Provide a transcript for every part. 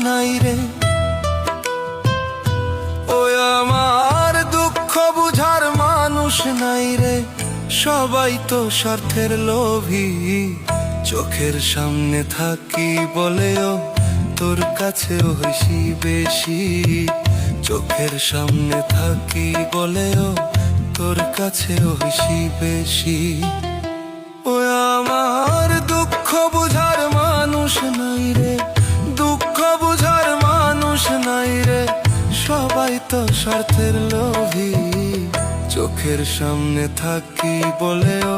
নাই রে। ওই আমার দুঃখ বুঝার মানুষ নাই রে। সবাই তো স্বার্থের লোভী, চোখের সামনে থাকি বলেও তোর কাছেও হইছি বেশি। চোখের সামনে থাকি বলেও তোর কাছেও হইছি বেশি। ওই আমার দুঃখ বুঝার মানুষ নাই রে। দুঃখ বুঝার মানুষ নাই রে। সবাই তো স্বার্থের লোভী, চোখের সামনে থাকি বলেও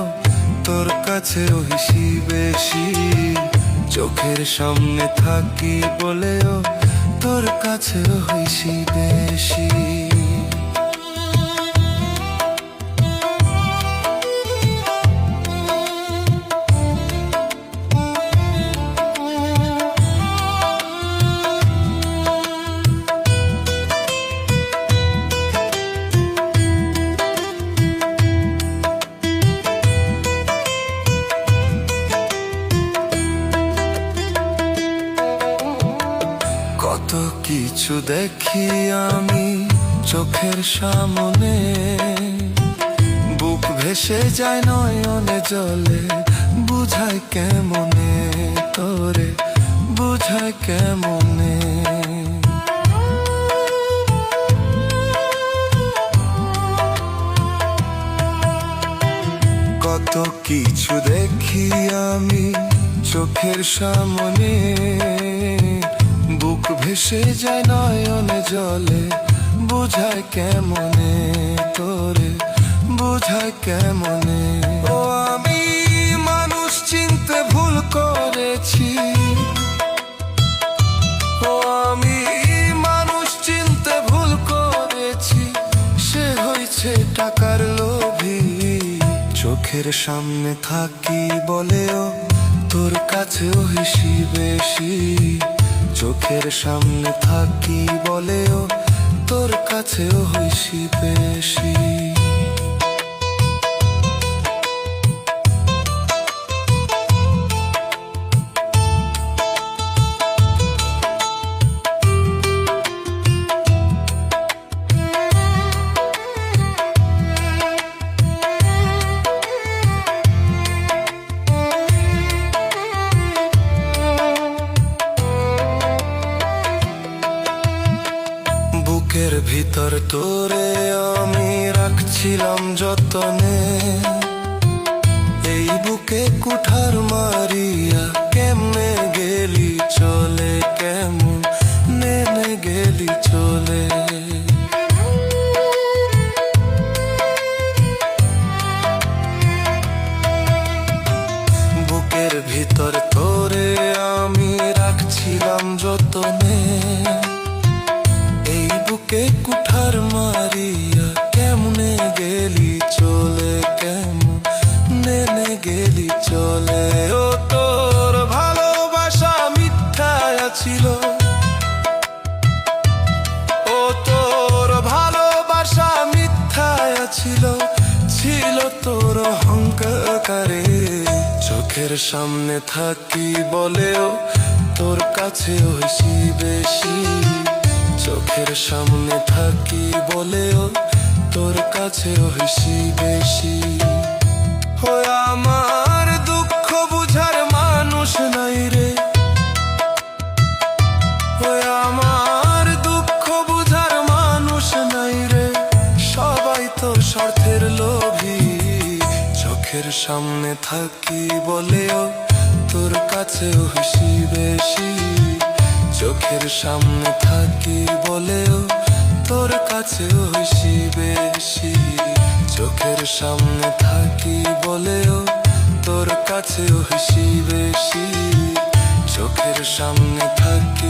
তোর কাছেও হইছি বেশি। চোখের সামনে থাকি বলেও তোর কাছেও হইছি বেশি। কত কিছু দেখি আমি চোখের সামনে, বুক ভেসে যায় নয়নে জলে। বুঝায় কেমনে তোরে, বুঝায় কেমনে। কত কিছু দেখি আমি চোখের সামনে, বুক ভেসে যায় নয়নে জলে। বুঝায় কেমনে তোরে, বুঝায় কেমনে। ও আমি মানুষ চিনতে ভুল করেছি। ও আমি মানুষ চিনতে ভুল করেছি। সে হয়েছে টাকার লোভী, চোখের সামনে থাকি বলেও তোর কাছেও হইছি বেশি। চোখের সামনে থাকি বলেও তোর কাছেও হইছি বেশি। বুকের ভিতর তোরে আমি রাখছিলাম যতনে। এই বুকে কুঠার মারিয়া কেমনে গেলি চলে, কেমন নেমে গেলি চলে। বুকের ভিতর তোরে আমি রাখছিলাম যতনে। এই বুকে কুঠার মারিয়া কেমনে গেলি চলে, কেমন নেমে গেলি চলে। ও তোর ভালোবাসা মিথ্যা ছিল। ও তোর ভালোবাসা মিথ্যা ছিল, ছিল তোর অহংকারে। চোখের সামনে থাকি বলেও তোর কাছে হইছি বেশি। চোখের সামনে থাকি বলেও তোর কাছে হইছি বেশি। ওই আমার দুঃখ বুঝার মানুষ নাই রে। ওই আমার দুঃখ বুঝার মানুষ নাই রে। সবাই তো স্বার্থের লোভী, চোখের সামনে থাকি বলেও তোর কাছে হইছি বেশি। চোখের সামনে থাকি বলেও তোর কাছেও হইছি বেশি। চোখের সামনে থাকি বলেও তোর কাছেও হইছি বেশি। চোখের সামনে থাকি